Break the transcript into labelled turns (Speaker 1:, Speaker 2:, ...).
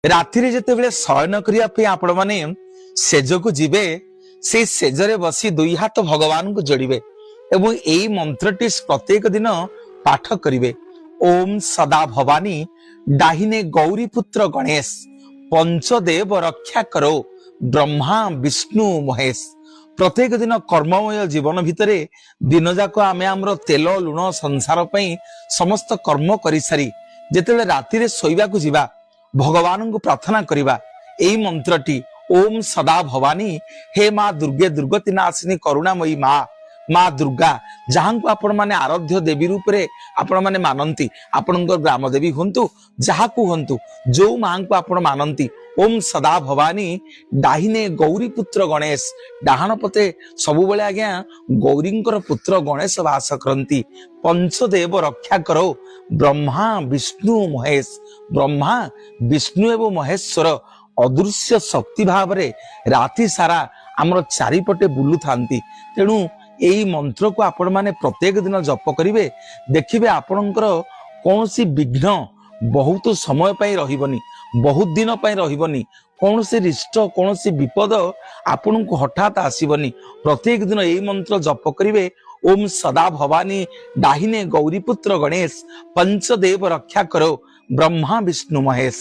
Speaker 1: ରାତିରେ ଯେତେବେଳେ ଶୟନ କରିବା ପାଇଁ ଆପଣ ମାନେ ସେଜକୁ ଯିବେ, ସେଇ ସେଜରେ ବସି ଦୁଇ ହାତ ଭଗବାନଙ୍କୁ ଯୋଡ଼ିବେ ଏବଂ ଏଇ ମନ୍ତ୍ରଟି ପ୍ରତ୍ୟେକ ଦିନ ପାଠ କରିବେ। ଓମ୍ ସଦା ଭବାନୀ ଡାହିନେ ଗୌରୀ ପୁତ୍ର ଗଣେଶ ପଞ୍ଚଦେବ ରକ୍ଷା କରୋ ବ୍ରହ୍ମା ବିଷ୍ଣୁ ମହେଶ। ପ୍ରତ୍ୟେକ ଦିନ କର୍ମମୟ ଜୀବନ ଭିତରେ ଦିନ ଯାକ ଆମେ ଆମର ତେଲ ଲୁଣ ସଂସାର ପାଇଁ ସମସ୍ତ କର୍ମ କରିସାରି ଯେତେବେଳେ ରାତିରେ ଶୋଇବାକୁ ଯିବା, ଭଗବାନଙ୍କୁ ପ୍ରାର୍ଥନା କରିବା ଏଇ ମନ୍ତ୍ରଟି ଓମ୍ ସଦା ଭବାନୀ ହେ ମା ଦୁର୍ଗେ ଦୁର୍ଗତି ନାଶିନୀ କରୁଣାମୟୀ ମା ଦୁର୍ଗା, ଯାହାଙ୍କୁ ଆପଣ ମାନେ ଆରାଧ୍ୟ ଦେବୀ ରୂପରେ ଆପଣ ମାନେ ମାନନ୍ତି, ଆପଣଙ୍କ ଗ୍ରାମ ଦେବୀ ହୁଅନ୍ତୁ ଯାହାକୁ ହୁଅନ୍ତୁ, ଯୋଉ ମାଙ୍କୁ ଆପଣ ମାନନ୍ତି, ଓମ୍ ସଦା ଭବାନୀ ଡାହିନେ ଗୌରୀ ପୁତ୍ର ଗଣେଶ, ଡାହାଣ ପଟେ ସବୁବେଳେ ଆଜ୍ଞା ଗୌରୀଙ୍କର ପୁତ୍ର ଗଣେଶ ବାସ କରନ୍ତି। ପଞ୍ଚଦେବ ରକ୍ଷା କର ବ୍ରହ୍ମା ବିଷ୍ଣୁ ମହେଶ, ବ୍ରହ୍ମା ବିଷ୍ଣୁ ଏବଂ ମହେଶ୍ୱର ଅଦୃଶ୍ୟ ଶକ୍ତି ଭାବରେ ରାତି ସାରା ଆମର ଚାରିପଟେ ବୁଲୁଥାନ୍ତି। ତେଣୁ ଏଇ ମନ୍ତ୍ରକୁ ଆପଣ ମାନେ ପ୍ରତ୍ୟେକ ଦିନ ଜପ କରିବେ, ଦେଖିବେ ଆପଣଙ୍କର କୌଣସି ବିଘ୍ନ ବହୁତ ସମୟ ପାଇଁ ରହିବନି, ବହୁତ ଦିନ ପାଇଁ ରହିବନି, କୌଣସି ରିଷ୍ଟ କୌଣସି ବିପଦ ଆପଣଙ୍କୁ ହଠାତ୍ ଆସିବନି। ପ୍ରତ୍ୟେକ ଦିନ ଏଇ ମନ୍ତ୍ର ଜପ କରିବେ। ଓମ୍ ସଦା ଭବାନୀ ଡାହିନେ ଗୌରୀପୁତ୍ର ଗଣେଶ ପଞ୍ଚଦେବ ରକ୍ଷା କର ବ୍ରହ୍ମା ବିଷ୍ଣୁ ମହେଶ।